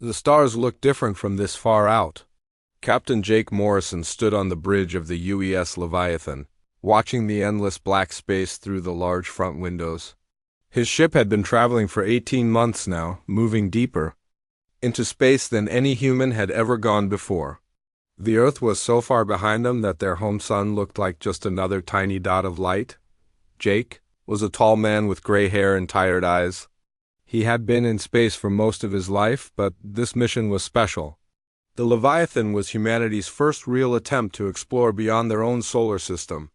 The stars looked different from this far out. Captain Jake Morrison stood on the bridge of the UES Leviathan, watching the endless black space through the large front windows. His ship had been traveling for 18 months now, moving deeper into space than any human had ever gone before. The Earth was so far behind them that their home sun looked like just another tiny dot of light. Jake was a tall man with gray hair and tired eyes. He had been in space for most of his life, but this mission was special. The Leviathan was humanity's first real attempt to explore beyond their own solar system.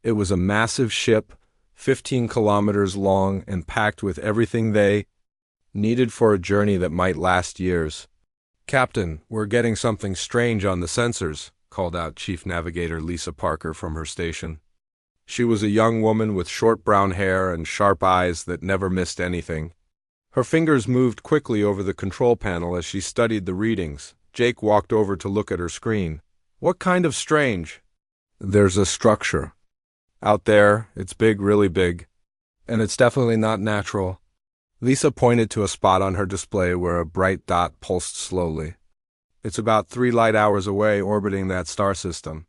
It was a massive ship, 15 kilometers long and packed with everything they needed for a journey that might last years. "Captain, we're getting something strange on the sensors," called out Chief Navigator Lisa Parker from her station. She was a young woman with short brown hair and sharp eyes that never missed anything. Her fingers moved quickly over the control panel as she studied the readings. Jake walked over to look at her screen. "What kind of strange?" "There's a structure out there. It's big, really big. And it's definitely not natural." Lisa pointed to a spot on her display where a bright dot pulsed slowly. "It's about 3 light hours away, orbiting that star system."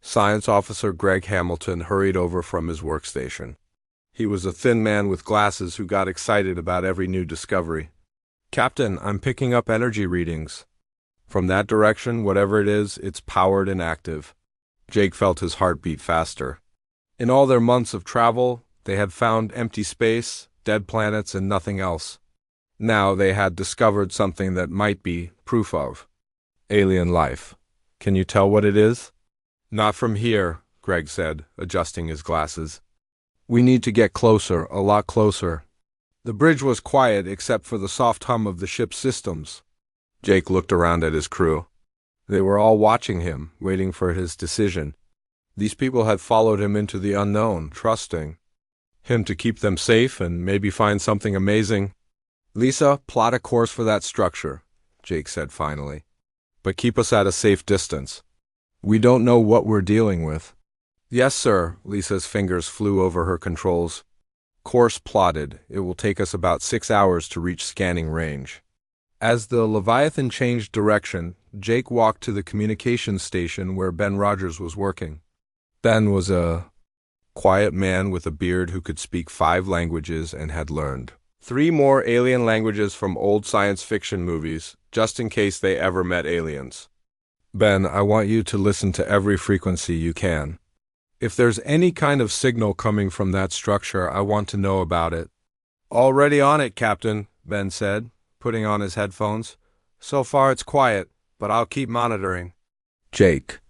Science Officer Greg Hamilton hurried over from his workstation. He was a thin man with glasses who got excited about every new discovery. "Captain, I'm picking up energy readings. From that direction, whatever it is, it's powered and active." Jake felt his heart beat faster. In all their months of travel, they had found empty space, dead planets, and nothing else. Now they had discovered something that might be proof of alien life. "Can you tell what it is?" "Not from here," Greg said, adjusting his glasses. "We need to get closer, a lot closer." The bridge was quiet except for the soft hum of the ship's systems. Jake looked around at his crew. They were all watching him, waiting for his decision. These people had followed him into the unknown, trusting him to keep them safe and maybe find something amazing. "Lisa, plot a course for that structure," Jake said finally. "But keep us at a safe distance. We don't know what we're dealing with." "Yes, sir." Lisa's fingers flew over her controls. "Course plotted. It will take us about 6 hours to reach scanning range." As the Leviathan changed direction, Jake walked to the communications station where Ben Rogers was working. Ben was a quiet man with a beard who could speak 5 languages and had learned 3 more alien languages from old science fiction movies, just in case they ever met aliens. "Ben, I want you to listen to every frequency you can. If there's any kind of signal coming from that structure, I want to know about it." "Already on it, Captain," Ben said, putting on his headphones. "So far it's quiet, but I'll keep monitoring." Jake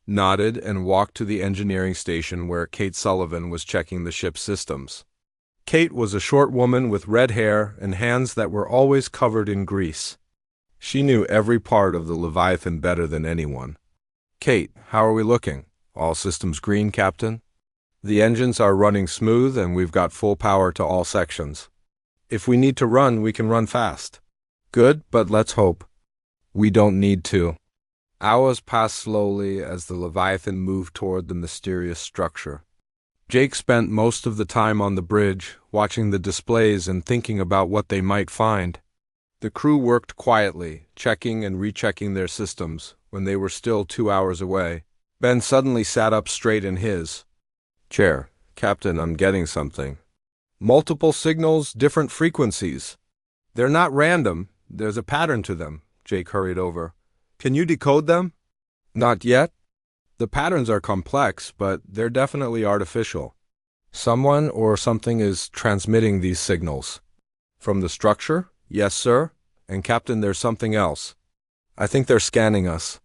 nodded and walked to the engineering station where Kate Sullivan was checking the ship's systems. Kate was a short woman with red hair and hands that were always covered in grease. She knew every part of the Leviathan better than anyone. "Kate, how are we looking?" "All systems green, Captain. The engines are running smooth and we've got full power to all sections. If we need to run, we can run fast." "Good, but let's hope we don't need to." Hours passed slowly as the Leviathan moved toward the mysterious structure. Jake spent most of the time on the bridge, watching the displays and thinking about what they might find. The crew worked quietly, checking and rechecking their systems. When they were still 2 hours away, Ben suddenly sat up straight in his chair. "Captain, I'm getting something. Multiple signals, different frequencies. They're not random. There's a pattern to them." Jake hurried over. "Can you decode them?" "Not yet. The patterns are complex, but they're definitely artificial. Someone or something is transmitting these signals." "From the structure?" "Yes, sir. And Captain, there's something else. I think they're scanning us."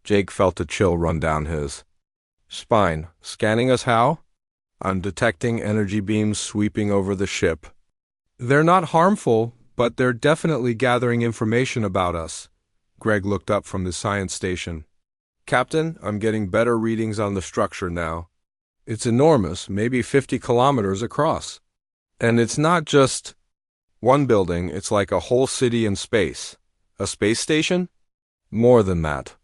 Jake felt a chill run down his spine. "Scanning us how?" "I'm detecting energy beams sweeping over the ship. They're not harmful, but they're definitely gathering information about us." Greg looked up from the science station. "Captain, I'm getting better readings on the structure now. It's enormous, maybe 50 kilometers across. And it's not just one building, it's like a whole city in space." "A space station?" "More than that.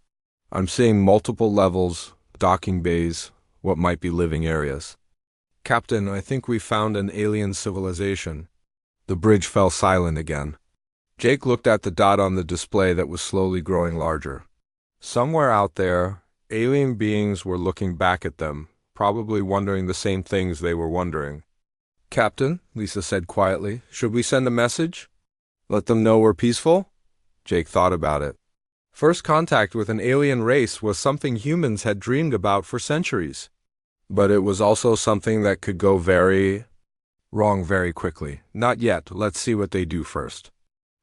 I'm seeing multiple levels, docking bays, what might be living areas." "Captain, I think we found an alien civilization." The bridge fell silent again. Jake looked at the dot on the display that was slowly growing larger. Somewhere out there, alien beings were looking back at them, probably wondering the same things they were wondering. "Captain," Lisa said quietly, "should we send a message? Let them know we're peaceful?" Jake thought about it. First contact with an alien race was something humans had dreamed about for centuries. But it was also something that could go very wrong very quickly. Not yet. Let's see what they do first.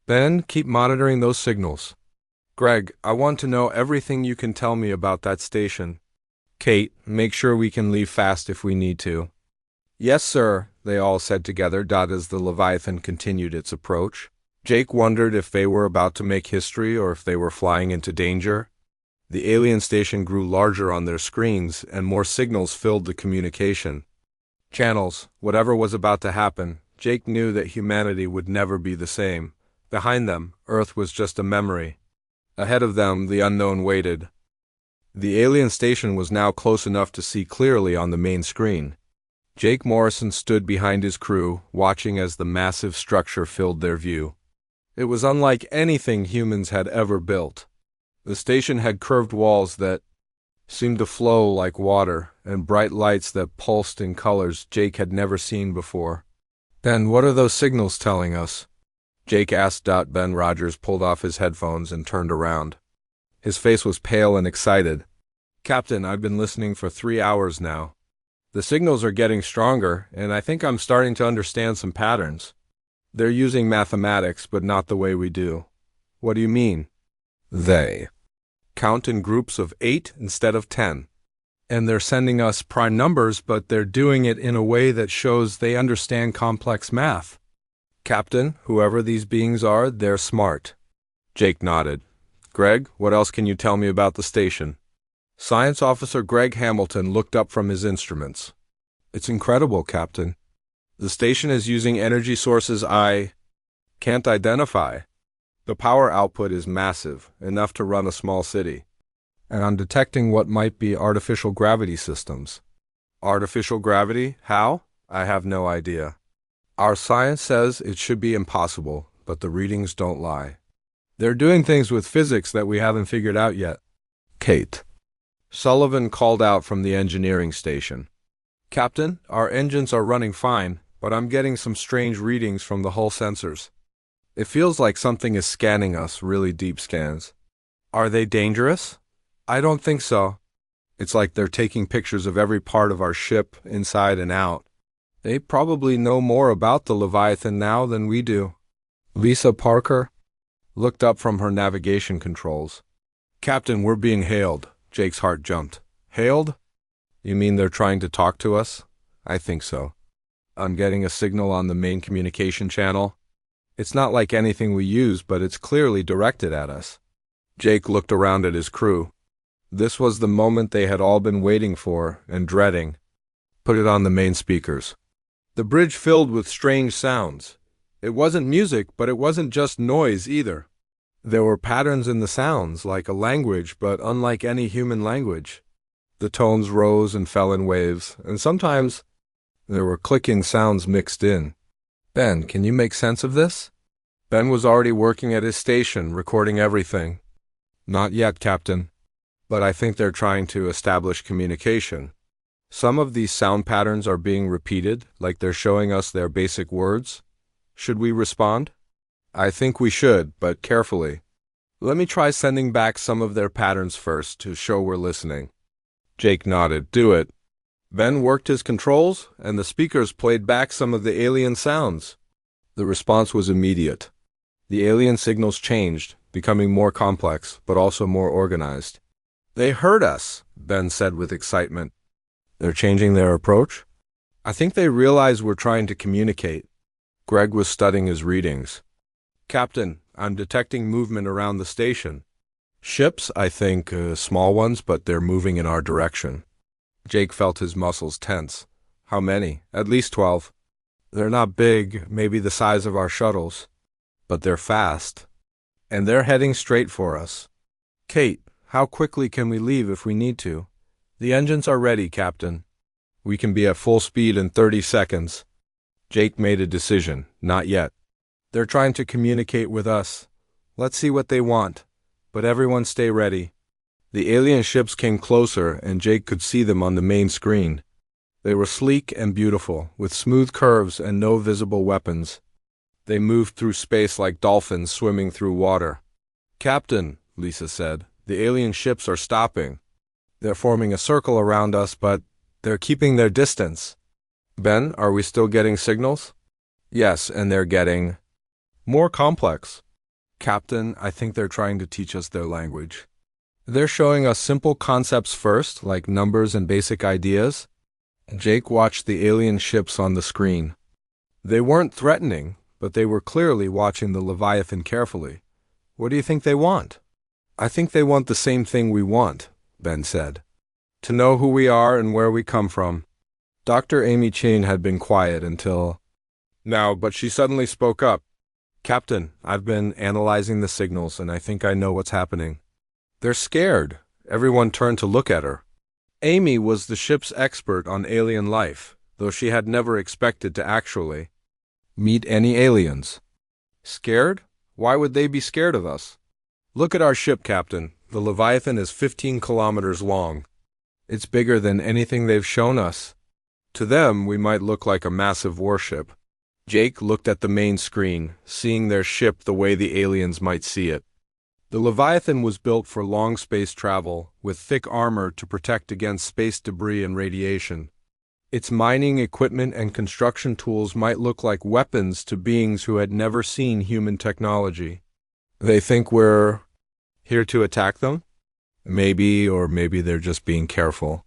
Ben, keep monitoring those signals. Greg, I want to know everything you can tell me about that station. Kate, make sure we can leave fast if we need to. Yes, sir, they all said together, as the Leviathan continued its approach. Jake wondered if they were about to make history or if they were flying into danger. The alien station grew larger on their screens, and more signals filled the communication channels. Whatever was about to happen, Jake knew that humanity would never be the same. Behind them, Earth was just a memory. Ahead of them, the unknown waited. The alien station was now close enough to see clearly on the main screen. Jake Morrison stood behind his crew, watching as the massive structure filled their view. It was unlike anything humans had ever built. The station had curved walls that seemed to flow like water, and bright lights that pulsed in colors Jake had never seen before. "Ben, what are those signals telling us?" Jake asked. Ben Rogers pulled off his headphones and turned around. His face was pale and excited. "Captain, I've been listening for 3 hours now. The signals are getting stronger, and I think I'm starting to understand some patterns. They're using mathematics, but not the way we do." "What do you mean?" "They count in groups of 8 instead of 10. And they're sending us prime numbers, but they're doing it in a way that shows they understand complex math." "Captain, whoever these beings are, they're smart." Jake nodded. "Greg, what else can you tell me about the station?" Science Officer Greg Hamilton looked up from his instruments. "It's incredible, Captain. The station is using energy sources I can't identify. The power output is massive, enough to run a small city. And I'm detecting what might be artificial gravity systems." "Artificial gravity? How?" "I have no idea. Our science says it should be impossible, but the readings don't lie. They're doing things with physics that we haven't figured out yet." "Kate." Sullivan called out from the engineering station. "Captain, our engines are running fine, but I'm getting some strange readings from the hull sensors. It feels like something is scanning us, really deep scans." "Are they dangerous?" "I don't think so. It's like they're taking pictures of every part of our ship, inside and out. They probably know more about the Leviathan now than we do." Lisa Parker looked up from her navigation controls. "Captain, we're being hailed." Jake's heart jumped. "Hailed? You mean they're trying to talk to us?" "I think so. I'm getting a signal on the main communication channel. It's not like anything we use, but it's clearly directed at us." Jake looked around at his crew. This was the moment they had all been waiting for and dreading. "Put it on the main speakers." The bridge filled with strange sounds. It wasn't music, but it wasn't just noise either. There were patterns in the sounds, like a language, but unlike any human language. The tones rose and fell in waves, and sometimes there were clicking sounds mixed in. "Ben, can you make sense of this?" Ben was already working at his station, recording everything. "Not yet, Captain. But I think they're trying to establish communication. Some of these sound patterns are being repeated, like they're showing us their basic words. Should we respond?" "I think we should, but carefully. Let me try sending back some of their patterns first to show we're listening." Jake nodded. "Do it." Ben worked his controls, and the speakers played back some of the alien sounds. The response was immediate. The alien signals changed, becoming more complex, but also more organized. "They heard us," Ben said with excitement. "They're changing their approach?" "I think they realize we're trying to communicate." Greg was studying his readings. "Captain, I'm detecting movement around the station. Ships, I think, small ones, but they're moving in our direction." Jake felt his muscles tense. "How many?" "At least 12. They're not big, maybe the size of our shuttles. But they're fast. And they're heading straight for us." "Kate, how quickly can we leave if we need to?" "The engines are ready, Captain. We can be at full speed in 30 seconds. Jake made a decision. "Not yet. They're trying to communicate with us. Let's see what they want. But everyone stay ready. The alien ships came closer, and Jake could see them on the main screen. They were sleek and beautiful, with smooth curves and no visible weapons. They moved through space like dolphins swimming through water. "Captain," Lisa said, "the alien ships are stopping. They're forming a circle around us, but they're keeping their distance." "Ben, are we still getting signals?" "Yes, and they're getting more complex." "Captain, I think they're trying to teach us their language. They're showing us simple concepts first, like numbers and basic ideas." Jake watched the alien ships on the screen. They weren't threatening, but they were clearly watching the Leviathan carefully. "What do you think they want?" "I think they want the same thing we want," Ben said. "To know who we are and where we come from." Dr. Amy Chain had been quiet until now, but she suddenly spoke up. "Captain, I've been analyzing the signals, and I think I know what's happening." "They're scared." Everyone turned to look at her. Amy was the ship's expert on alien life, though she had never expected to actually meet any aliens. "Scared? Why would they be scared of us?" "Look at our ship, Captain. The Leviathan is 15 kilometers long. It's bigger than anything they've shown us. To them, we might look like a massive warship." Jake looked at the main screen, seeing their ship the way the aliens might see it. The Leviathan was built for long space travel, with thick armor to protect against space debris and radiation. Its mining equipment and construction tools might look like weapons to beings who had never seen human technology. "They think we're here to attack them?" "Maybe, or maybe they're just being careful."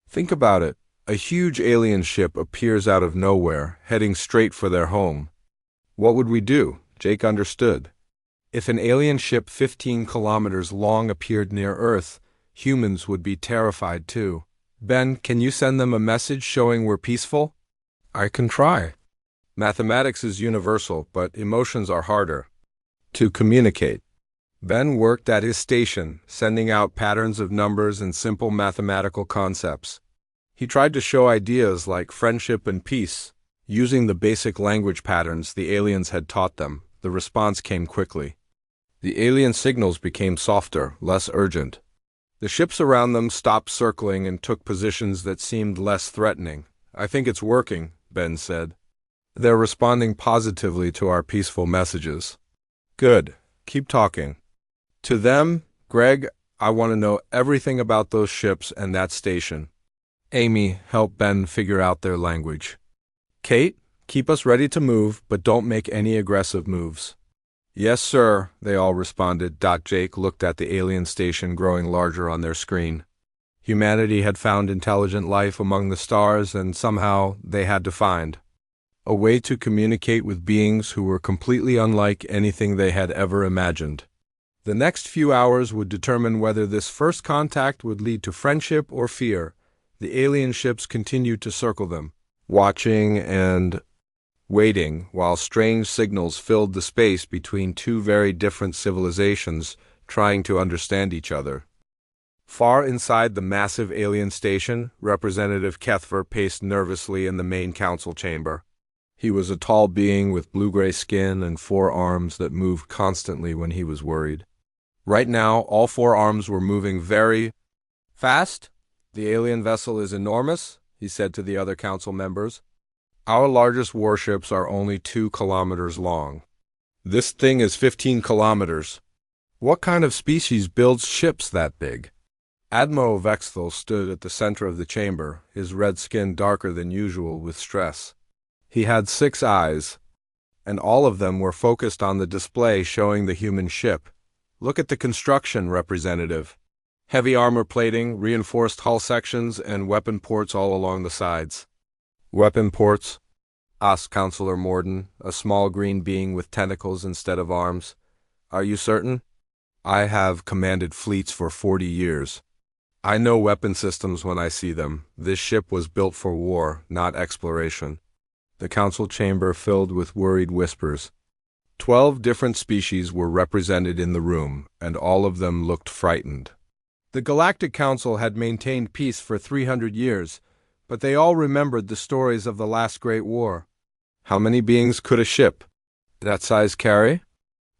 Think about it. A huge alien ship appears out of nowhere, heading straight for their home. What would we do? Jake understood. If an alien ship 15 kilometers long appeared near Earth, humans would be terrified too. "Ben, can you send them a message showing we're peaceful?" "I can try." Mathematics is universal, but emotions are harder to communicate. Ben worked at his station, sending out patterns of numbers and simple mathematical concepts. He tried to show ideas like friendship and peace. Using the basic language patterns the aliens had taught them, the response came quickly. The alien signals became softer, less urgent. The ships around them stopped circling and took positions that seemed less threatening. "I think it's working," Ben said. "They're responding positively to our peaceful messages." "Good. Keep talking." To them, "Greg, I want to know everything about those ships and that station." Amy helped Ben figure out their language. "Kate, keep us ready to move, but don't make any aggressive moves." "Yes, sir," they all responded. Jake looked at the alien station growing larger on their screen. Humanity had found intelligent life among the stars, and somehow they had to find a way to communicate with beings who were completely unlike anything they had ever imagined. The next few hours would determine whether this first contact would lead to friendship or fear. The alien ships continued to circle them, watching and waiting, while strange signals filled the space between two very different civilizations trying to understand each other. Far inside the massive alien station, Representative Kethver paced nervously in the main council chamber. He was a tall being with blue-gray skin and 4 arms that moved constantly when he was worried. Right now, all 4 arms were moving very fast. "The alien vessel is enormous," he said to the other council members. "Our largest warships are only 2 kilometers long. This thing is 15 kilometers. What kind of species builds ships that big?" Admiral Vexthal stood at the center of the chamber, his red skin darker than usual with stress. He had 6 eyes, and all of them were focused on the display showing the human ship. "Look at the construction, Representative. Heavy armor plating, reinforced hull sections, and weapon ports all along the sides." "Weapon ports?" asked Counselor Morden, a small green being with tentacles instead of arms. "Are you certain?" "I have commanded fleets for 40 years. I know weapon systems when I see them. This ship was built for war, not exploration." The council chamber filled with worried whispers. 12 different species were represented in the room, and all of them looked frightened. The Galactic Council had maintained peace for 300 years, but they all remembered the stories of the last Great War. How many beings could a ship That size carry?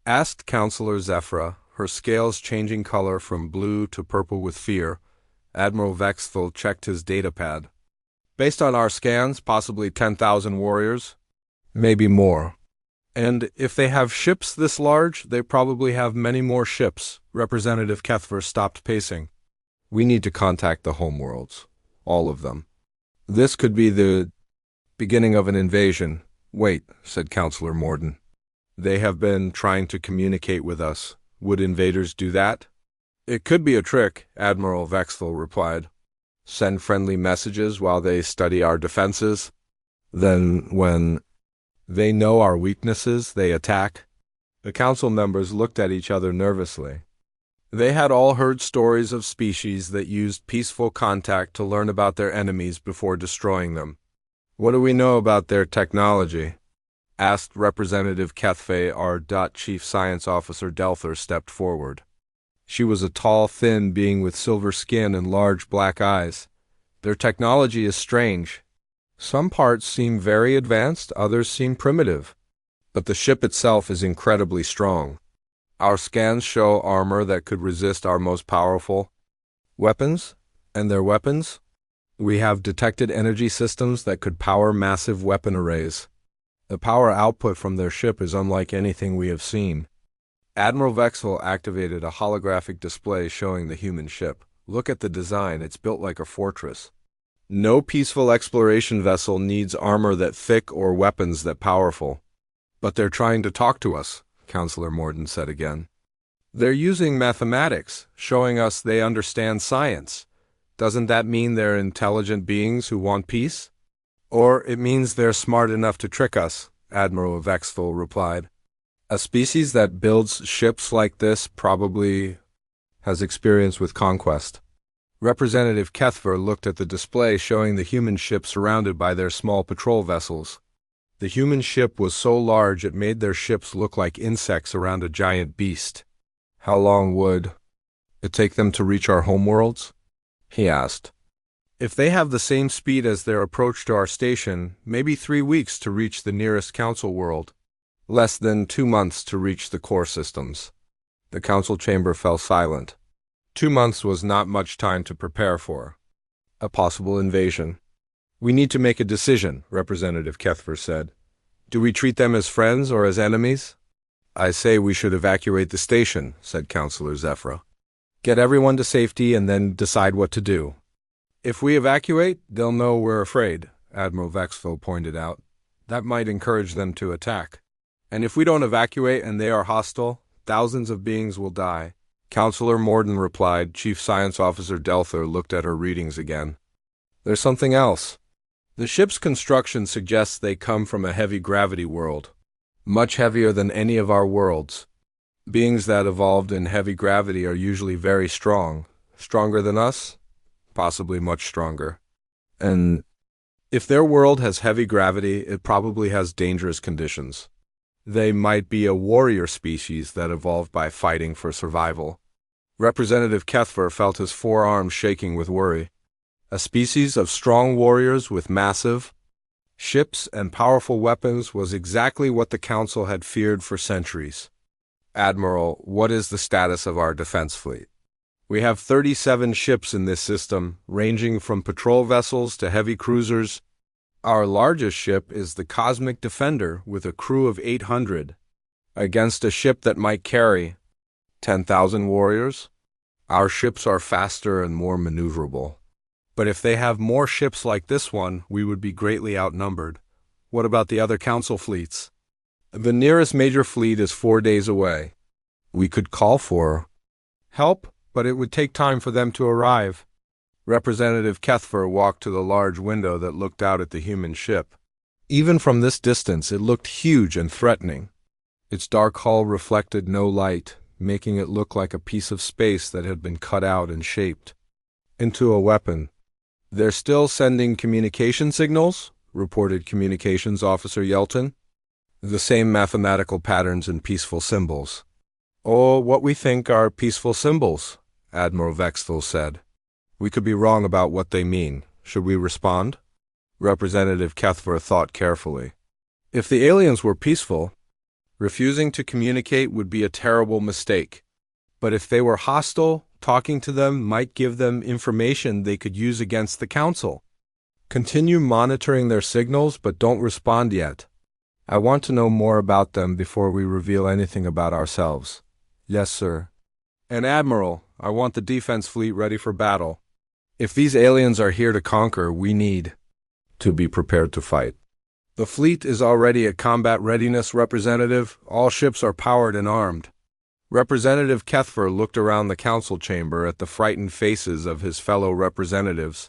Asked Counselor Zephyra, her scales changing color from blue to purple with fear. Admiral Vexthal checked his datapad. Based on our scans, possibly 10,000 warriors. Maybe more. And if they have ships this large, they probably have many more ships. Representative Kethver stopped pacing. We need to contact the homeworlds. All of them. This could be the beginning of an invasion. Wait, said Counselor Morden. They have been trying to communicate with us. Would invaders do that? It could be a trick, Admiral Vexthal replied. Send friendly messages while they study our defenses. Then, when they know our weaknesses, they attack. The council members looked at each other nervously. They had all heard stories of species that used peaceful contact to learn about their enemies before destroying them. What do we know about their technology? Asked Representative Kethfe. Our Chief Science Officer Delther stepped forward. She was a tall, thin being with silver skin and large black eyes. Their technology is strange. Some parts seem very advanced, others seem primitive. But the ship itself is incredibly strong. Our scans show armor that could resist our most powerful weapons, and their weapons. We have detected energy systems that could power massive weapon arrays. The power output from their ship is unlike anything we have seen. Admiral Vexel activated a holographic display showing the human ship. Look at the design, it's built like a fortress. No peaceful exploration vessel needs armor that thick or weapons that powerful. But they're trying to talk to us, Counselor Morden said again. They're using mathematics, showing us they understand science. Doesn't that mean they're intelligent beings who want peace? Or it means they're smart enough to trick us, Admiral Vexful replied. A species that builds ships like this probably has experience with conquest. Representative Kethver looked at the display showing the human ship surrounded by their small patrol vessels. The human ship was so large it made their ships look like insects around a giant beast. How long would it take them to reach our homeworlds? He asked. If they have the same speed as their approach to our station, maybe 3 weeks to reach the nearest council world. Less than 2 months to reach the core systems. The council chamber fell silent. 2 months was not much time to prepare for a possible invasion. We need to make a decision, Representative Kethver said. Do we treat them as friends or as enemies? I say we should evacuate the station, said Counselor Zephyra. Get everyone to safety and then decide what to do. If we evacuate, they'll know we're afraid, Admiral Vexful pointed out. That might encourage them to attack. And if we don't evacuate and they are hostile, thousands of beings will die. Counselor Morden replied. Chief Science Officer Delther looked at her readings again. There's something else. The ship's construction suggests they come from a heavy gravity world, much heavier than any of our worlds. Beings that evolved in heavy gravity are usually very strong. Stronger than us? Possibly much stronger. And if their world has heavy gravity, it probably has dangerous conditions. They might be a warrior species that evolved by fighting for survival. Representative Kethver felt his forearms shaking with worry. A species of strong warriors with massive ships and powerful weapons was exactly what the Council had feared for centuries. Admiral, what is the status of our defense fleet? We have 37 ships in this system, ranging from patrol vessels to heavy cruisers. Our largest ship is the Cosmic Defender with a crew of 800, against a ship that might carry 10,000 warriors. Our ships are faster and more maneuverable. But if they have more ships like this one, we would be greatly outnumbered. What about the other council fleets? The nearest major fleet is 4 days away. We could call for help, but it would take time for them to arrive. Representative Kethver walked to the large window that looked out at the human ship. Even from this distance, it looked huge and threatening. Its dark hull reflected no light, making it look like a piece of space that had been cut out and shaped into a weapon. They're still sending communication signals, reported Communications Officer Yelton. The same mathematical patterns and peaceful symbols. Oh, what we think are peaceful symbols, Admiral Vexthal said. We could be wrong about what they mean. Should we respond? Representative Kethver thought carefully. If the aliens were peaceful, Refusing to communicate would be a terrible mistake. But if they were hostile, talking to them might give them information they could use against the Council. Continue monitoring their signals, but don't respond yet. I want to know more about them before we reveal anything about ourselves. Yes, sir. And Admiral, I want the defense fleet ready for battle. If these aliens are here to conquer, we need to be prepared to fight. The fleet is already at combat readiness, Representative. All ships are powered and armed. Representative Kethfer looked around the council chamber at the frightened faces of his fellow representatives.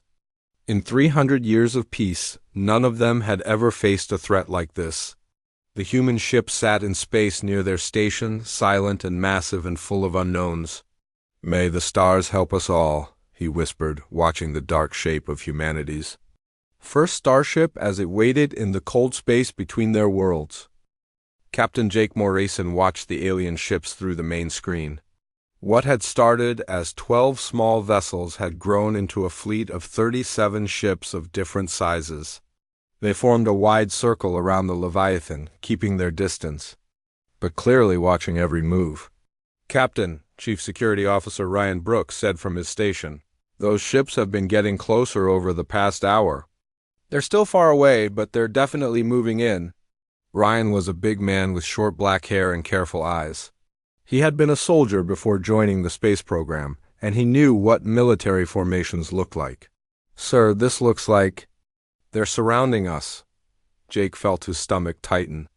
In 300 years of peace, none of them had ever faced a threat like this. The human ship sat in space near their station, silent and massive and full of unknowns. "May the stars help us all," he whispered, watching the dark shape of humanity's first starship as it waited in the cold space between their worlds. Captain Jake Morrison watched the alien ships through the main screen. What had started as 12 small vessels had grown into a fleet of 37 ships of different sizes. They formed a wide circle around the Leviathan, keeping their distance, but clearly watching every move. "Captain," Chief Security Officer Ryan Brooks said from his station, "those ships have been getting closer over the past hour. They're still far away, but they're definitely moving in." Ryan was a big man with short black hair and careful eyes. He had been a soldier before joining the space program, and he knew what military formations looked like. "Sir, this looks like they're surrounding us." Jake felt his stomach tighten.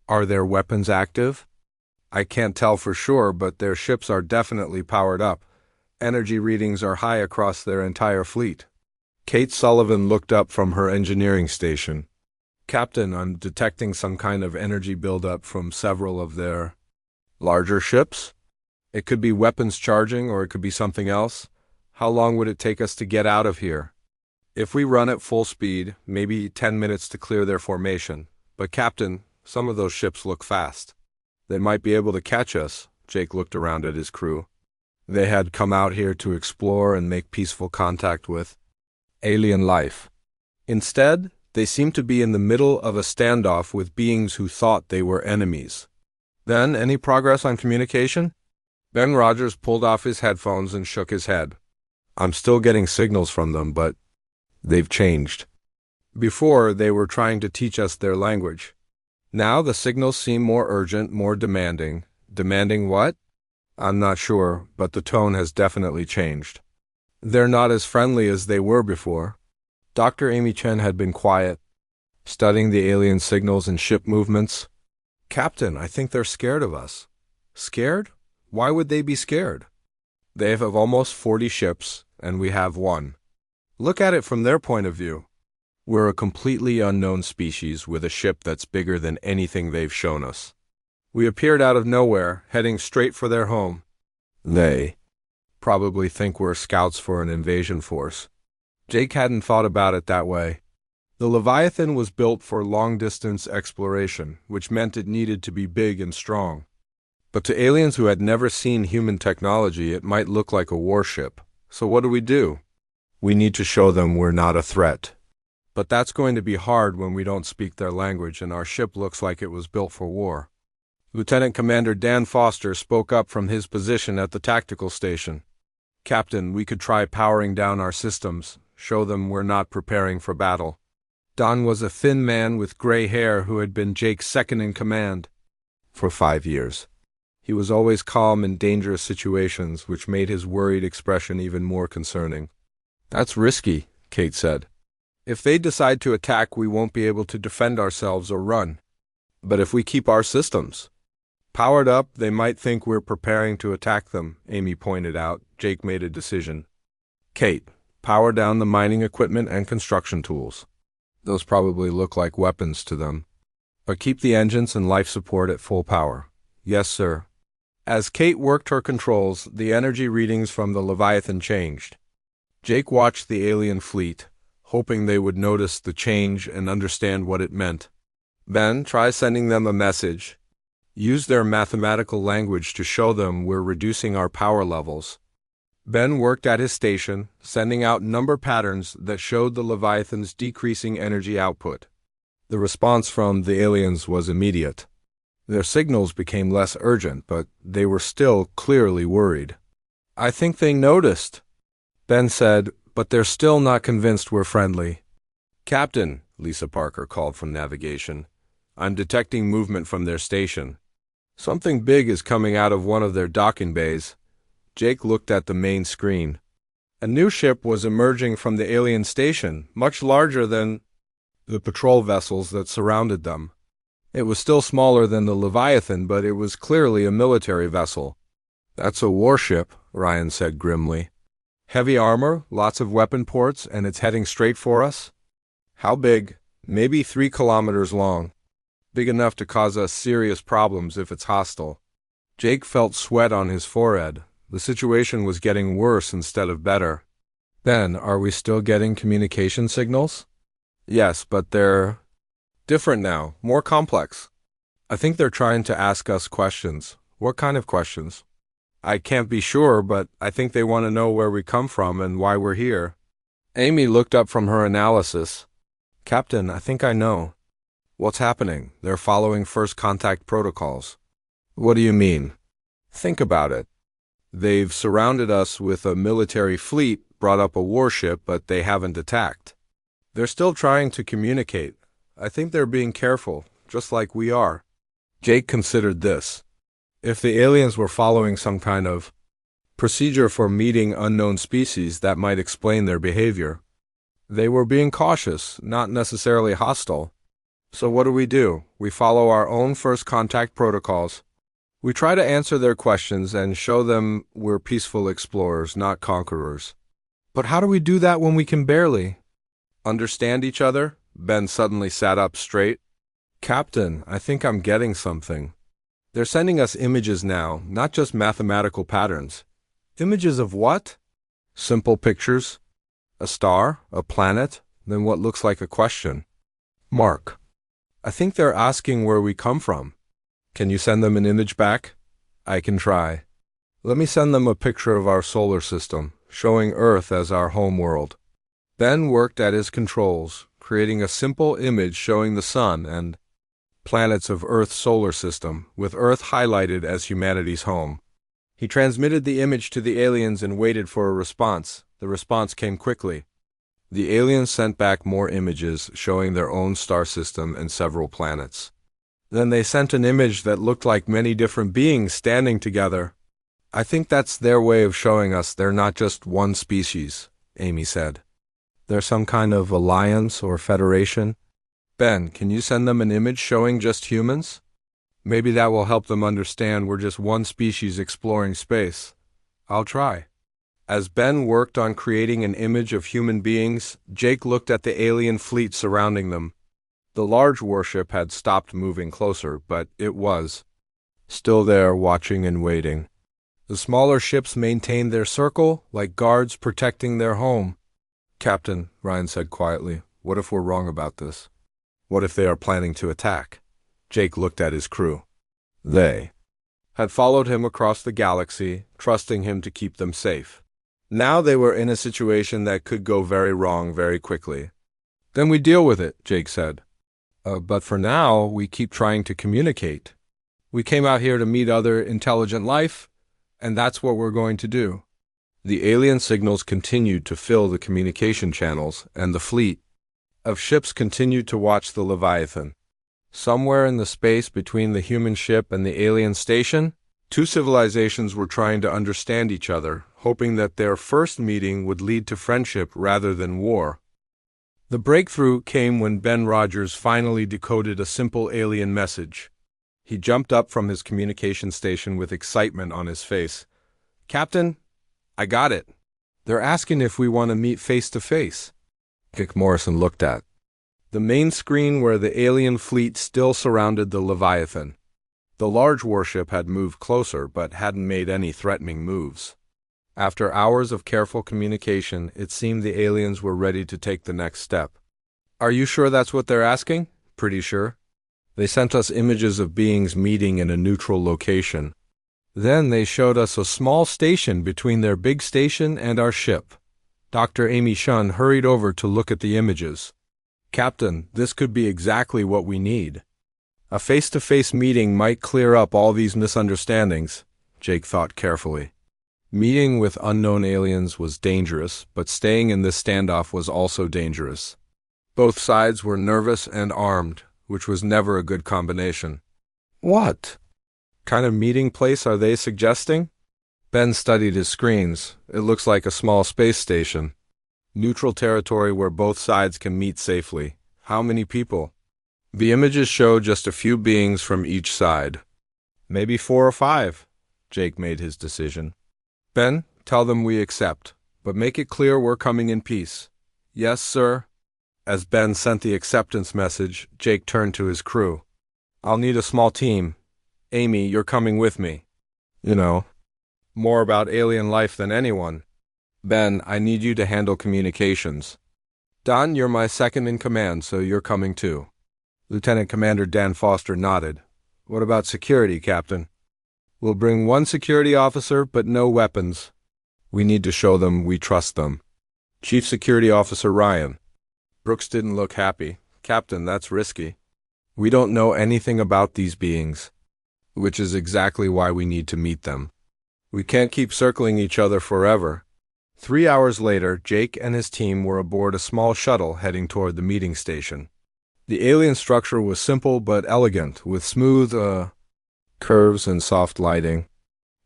"Are their weapons active?" "I can't tell for sure, but their ships are definitely powered up. Energy readings are high across their entire fleet." Kate Sullivan looked up from her engineering station. "Captain, I'm detecting some kind of energy buildup from several of their larger ships. It could be weapons charging, or it could be something else. How long would it take us to get out of here?" "If we run at full speed, maybe 10 minutes to clear their formation. But Captain, some of those ships look fast. They might be able to catch us." Jake looked around at his crew. They had come out here to explore and make peaceful contact with alien life. Instead, they seemed to be in the middle of a standoff with beings who thought they were enemies. "Then, any progress on communication?" Ben Rogers pulled off his headphones and shook his head. "I'm still getting signals from them, but they've changed. Before, they were trying to teach us their language. Now the signals seem more urgent, more demanding." "Demanding what?" "I'm not sure, but the tone has definitely changed. They're not as friendly as they were before." Dr. Amy Chen had been quiet, studying the alien signals and ship movements. "Captain, I think they're scared of us." "Scared? Why would they be scared?" "They have almost 40 ships, and we have one. Look at it from their point of view. We're a completely unknown species with a ship that's bigger than anything they've shown us. We appeared out of nowhere, heading straight for their home. They probably think we're scouts for an invasion force." Jake hadn't thought about it that way. The Leviathan was built for long-distance exploration, which meant it needed to be big and strong. But to aliens who had never seen human technology, it might look like a warship. So what do? We need to show them we're not a threat. But that's going to be hard when we don't speak their language and our ship looks like it was built for war. Lieutenant Commander Dan Foster spoke up from his position at the tactical station. "Captain, we could try powering down our systems, show them we're not preparing for battle." Don was a thin man with gray hair who had been Jake's second in command for 5 years. He was always calm in dangerous situations, which made his worried expression even more concerning. "That's risky," Kate said. "If they decide to attack, we won't be able to defend ourselves or run. But if we keep our systems powered up, they might think we're preparing to attack them," Amy pointed out. Jake made a decision. "Kate, power down the mining equipment and construction tools. Those probably look like weapons to them. But keep the engines and life support at full power." "Yes, sir." As Kate worked her controls, the energy readings from the Leviathan changed. Jake watched the alien fleet, hoping they would notice the change and understand what it meant. "Ben, try sending them a message. Use their mathematical language to show them we're reducing our power levels." Ben worked at his station, sending out number patterns that showed the Leviathan's decreasing energy output. The response from the aliens was immediate. Their signals became less urgent, but they were still clearly worried. "I think they noticed," Ben said, "but they're still not convinced we're friendly." "Captain," Lisa Parker called from navigation, "I'm detecting movement from their station. Something big is coming out of one of their docking bays." Jake looked at the main screen. A new ship was emerging from the alien station, much larger than the patrol vessels that surrounded them. It was still smaller than the Leviathan, but it was clearly a military vessel. "That's a warship," Ryan said grimly. "Heavy armor, lots of weapon ports, and it's heading straight for us?" "How big?" "Maybe 3 kilometers long. Big enough to cause us serious problems if it's hostile." Jake felt sweat on his forehead. The situation was getting worse instead of better. "Ben, are we still getting communication signals?" "Yes, but they're different now, more complex. I think they're trying to ask us questions." "What kind of questions?" "I can't be sure, but I think they want to know where we come from and why we're here." Amy looked up from her analysis. "Captain, I think I know." "What's happening?" "They're following first contact protocols." "What do you mean?" "Think about it. They've surrounded us with a military fleet, brought up a warship, but they haven't attacked. They're still trying to communicate. I think they're being careful, just like we are." Jake considered this. If the aliens were following some kind of procedure for meeting unknown species, that might explain their behavior. They were being cautious, not necessarily hostile. So what do? We follow our own first contact protocols. We try to answer their questions and show them we're peaceful explorers, not conquerors. But how do we do that when we can barely understand each other? Ben suddenly sat up straight. "Captain, I think I'm getting something. They're sending us images now, not just mathematical patterns." "Images of what?" "Simple pictures. A star, a planet, then what looks like a question mark. I think they're asking where we come from." "Can you send them an image back?" "I can try. Let me send them a picture of our solar system, showing Earth as our home world." Ben worked at his controls, creating a simple image showing the sun and planets of Earth's solar system, with Earth highlighted as humanity's home. He transmitted the image to the aliens and waited for a response. The response came quickly. The aliens sent back more images showing their own star system and several planets. Then they sent an image that looked like many different beings standing together. "I think that's their way of showing us they're not just one species," Amy said. "They're some kind of alliance or federation." "Ben, can you send them an image showing just humans? Maybe that will help them understand we're just one species exploring space." "I'll try." As Ben worked on creating an image of human beings, Jake looked at the alien fleet surrounding them. The large warship had stopped moving closer, but it was still there, watching and waiting. The smaller ships maintained their circle, like guards protecting their home. "Captain," Ryan said quietly, "what if we're wrong about this? What if they are planning to attack?" Jake looked at his crew. They had followed him across the galaxy, trusting him to keep them safe. Now they were in a situation that could go very wrong very quickly. "Then we deal with it," Jake said. But for now, we keep trying to communicate. We came out here to meet other intelligent life, and that's what we're going to do." The alien signals continued to fill the communication channels, and the fleet of ships continued to watch the Leviathan. Somewhere in the space between the human ship and the alien station, two civilizations were trying to understand each other, hoping that their first meeting would lead to friendship rather than war. The breakthrough came when Ben Rogers finally decoded a simple alien message. He jumped up from his communication station with excitement on his face. "Captain, I got it. They're asking if we want to meet face to face." Dick Morrison looked at the main screen where the alien fleet still surrounded the Leviathan. The large warship had moved closer but hadn't made any threatening moves. After hours of careful communication, it seemed the aliens were ready to take the next step. "Are you sure that's what they're asking?" "Pretty sure. They sent us images of beings meeting in a neutral location. Then they showed us a small station between their big station and our ship." Dr. Amy Shun hurried over to look at the images. "Captain, this could be exactly what we need." A face-to-face meeting might clear up all these misunderstandings, Jake thought carefully. Meeting with unknown aliens was dangerous, but staying in this standoff was also dangerous. Both sides were nervous and armed, which was never a good combination. What kind of meeting place are they suggesting? Ben studied his screens. It looks like a small space station. Neutral territory where both sides can meet safely. How many people? The images show just a few beings from each side. Maybe 4 or 5. Jake made his decision. Ben, tell them we accept, but make it clear we're coming in peace. Yes, sir. As Ben sent the acceptance message, Jake turned to his crew. I'll need a small team. Amy, you're coming with me. You know, more about alien life than anyone. Ben, I need you to handle communications. Don, you're my second in command, so you're coming too. Lieutenant Commander Dan Foster nodded. What about security, Captain? We'll bring 1 security officer, but no weapons. We need to show them we trust them. Chief Security Officer Ryan. Brooks didn't look happy. Captain, that's risky. We don't know anything about these beings, which is exactly why we need to meet them. We can't keep circling each other forever. 3 hours later, Jake and his team were aboard a small shuttle heading toward the meeting station. The alien structure was simple but elegant, with smooth, curves and soft lighting.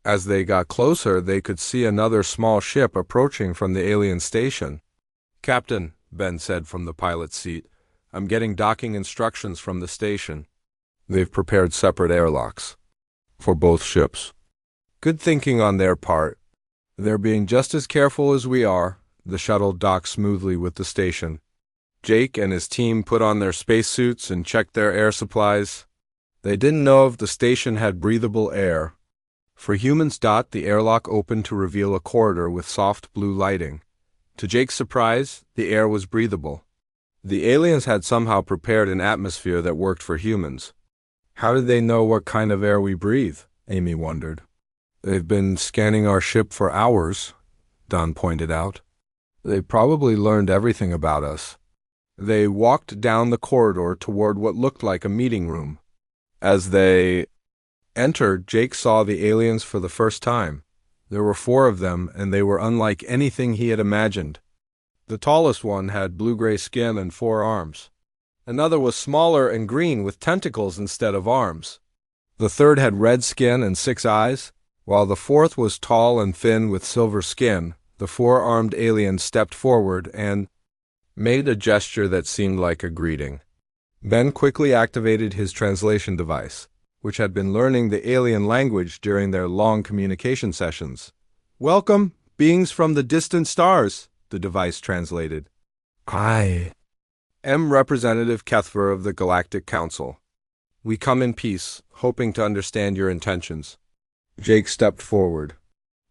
As they got closer, they could see another small ship approaching from the alien station. Captain, Ben said from the pilot's seat, I'm getting docking instructions from the station. They've prepared separate airlocks for both ships. Good thinking on their part. They're being just as careful as we are. The shuttle docked smoothly with the station. Jake and his team put on their spacesuits and checked their air supplies. They didn't know if the station had breathable air. For humans, the airlock opened to reveal a corridor with soft blue lighting. To Jake's surprise, the air was breathable. The aliens had somehow prepared an atmosphere that worked for humans. How did they know what kind of air we breathe? Amy wondered. They've been scanning our ship for hours, Don pointed out. They probably learned everything about us. They walked down the corridor toward what looked like a meeting room. As they entered, Jake saw the aliens for the first time. There were 4 of them, and they were unlike anything he had imagined. The tallest one had blue-gray skin and 4 arms. Another was smaller and green with tentacles instead of arms. The third had red skin and 6 eyes, while the 4th was tall and thin with silver skin. The 4-armed alien stepped forward and made a gesture that seemed like a greeting. Ben quickly activated his translation device, which had been learning the alien language during their long communication sessions. Welcome, beings from the distant stars, the device translated. I am Representative Kethver of the Galactic Council. We come in peace, hoping to understand your intentions. Jake stepped forward.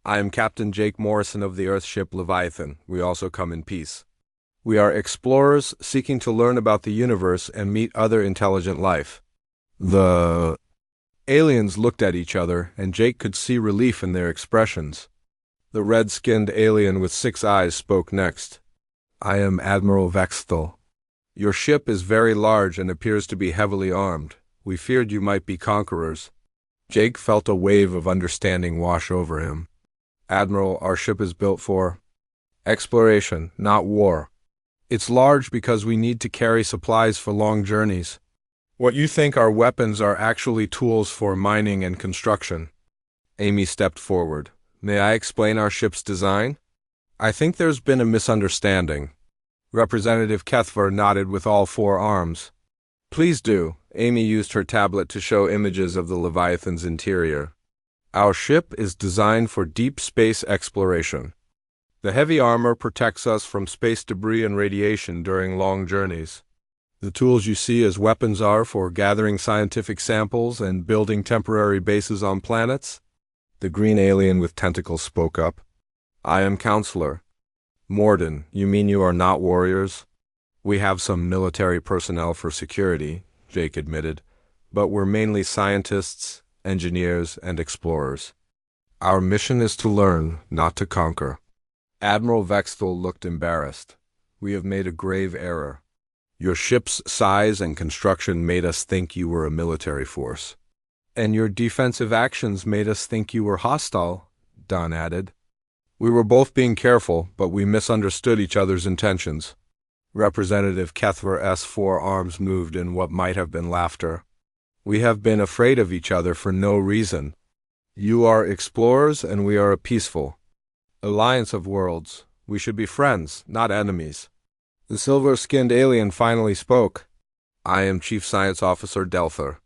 I am Captain Jake Morrison of the Earthship Leviathan. We also come in peace. We are explorers seeking to learn about the universe and meet other intelligent life. The aliens looked at each other, and Jake could see relief in their expressions. The red-skinned alien with 6 eyes spoke next. I am Admiral Vexthal. Your ship is very large and appears to be heavily armed. We feared you might be conquerors. Jake felt a wave of understanding wash over him. Admiral, our ship is built for exploration, not war. It's large because we need to carry supplies for long journeys. What you think are weapons are actually tools for mining and construction. Amy stepped forward. May I explain our ship's design? I think there's been a misunderstanding. Representative Kethver nodded with all 4 arms. Please do. Amy used her tablet to show images of the Leviathan's interior. Our ship is designed for deep space exploration. The heavy armor protects us from space debris and radiation during long journeys. The tools you see as weapons are for gathering scientific samples and building temporary bases on planets. The green alien with tentacles spoke up. I am Counselor. Morden, you mean you are not warriors? We have some military personnel for security, Jake admitted, but we're mainly scientists, engineers, and explorers. Our mission is to learn, not to conquer. Admiral Vexthal looked embarrassed. We have made a grave error. Your ship's size and construction made us think you were a military force. And your defensive actions made us think you were hostile, Don added. We were both being careful, but we misunderstood each other's intentions. Representative Kethver's forearms moved in what might have been laughter. We have been afraid of each other for no reason. You are explorers and we are a peaceful alliance of worlds. We should be friends, not enemies. The silver-skinned alien finally spoke. I am Chief Science Officer Delther.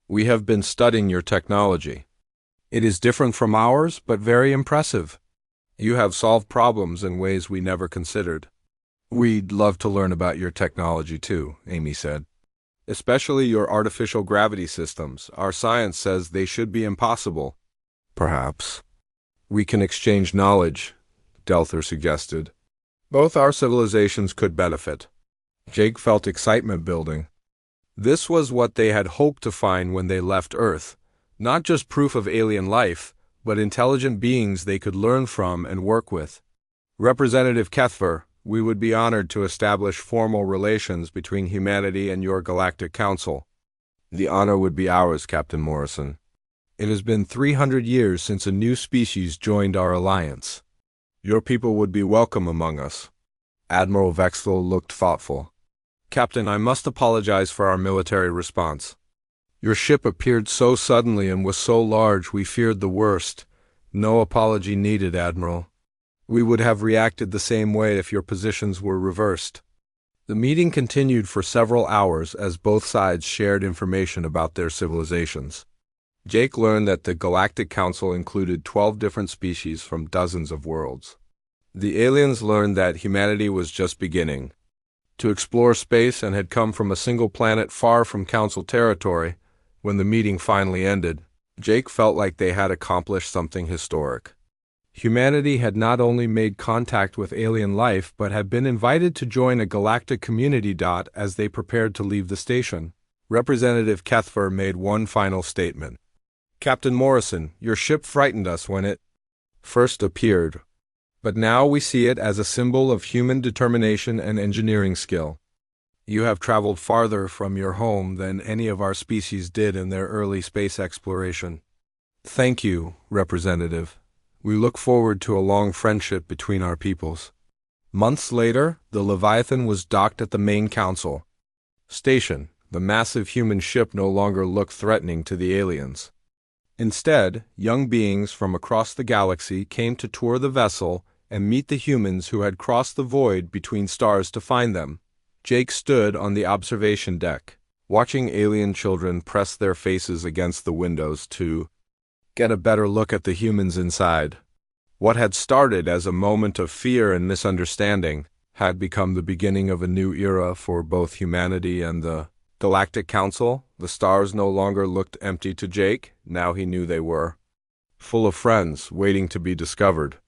We have been studying your technology. It is different from ours, but very impressive. You have solved problems in ways we never considered. We'd love to learn about your technology too, Amy said. Especially your artificial gravity systems. Our science says they should be impossible. Perhaps. We can exchange knowledge, Delther suggested. Both our civilizations could benefit. Jake felt excitement building. This was what they had hoped to find when they left Earth. Not just proof of alien life, but intelligent beings they could learn from and work with. Representative Kethver, we would be honored to establish formal relations between humanity and your Galactic Council. The honor would be ours, Captain Morrison. It has been 300 years since a new species joined our alliance. Your people would be welcome among us. Admiral Vexthal looked thoughtful. Captain, I must apologize for our military response. Your ship appeared so suddenly and was so large we feared the worst. No apology needed, Admiral. We would have reacted the same way if your positions were reversed. The meeting continued for several hours as both sides shared information about their civilizations. Jake learned that the Galactic Council included 12 different species from dozens of worlds. The aliens learned that humanity was just beginning to explore space and had come from a single planet far from Council territory. When the meeting finally ended, Jake felt like they had accomplished something historic. Humanity had not only made contact with alien life but had been invited to join a galactic community. As they prepared to leave the station, Representative Kethver made one final statement. Captain Morrison, your ship frightened us when it first appeared, but now we see it as a symbol of human determination and engineering skill. You have traveled farther from your home than any of our species did in their early space exploration. Thank you, Representative. We look forward to a long friendship between our peoples. Months later, the Leviathan was docked at the main council station. The massive human ship no longer looked threatening to the aliens. Instead, young beings from across the galaxy came to tour the vessel and meet the humans who had crossed the void between stars to find them. Jake stood on the observation deck, watching alien children press their faces against the windows to get a better look at the humans inside. What had started as a moment of fear and misunderstanding had become the beginning of a new era for both humanity and the Galactic Council. The stars no longer looked empty to Jake. Now he knew they were full of friends waiting to be discovered.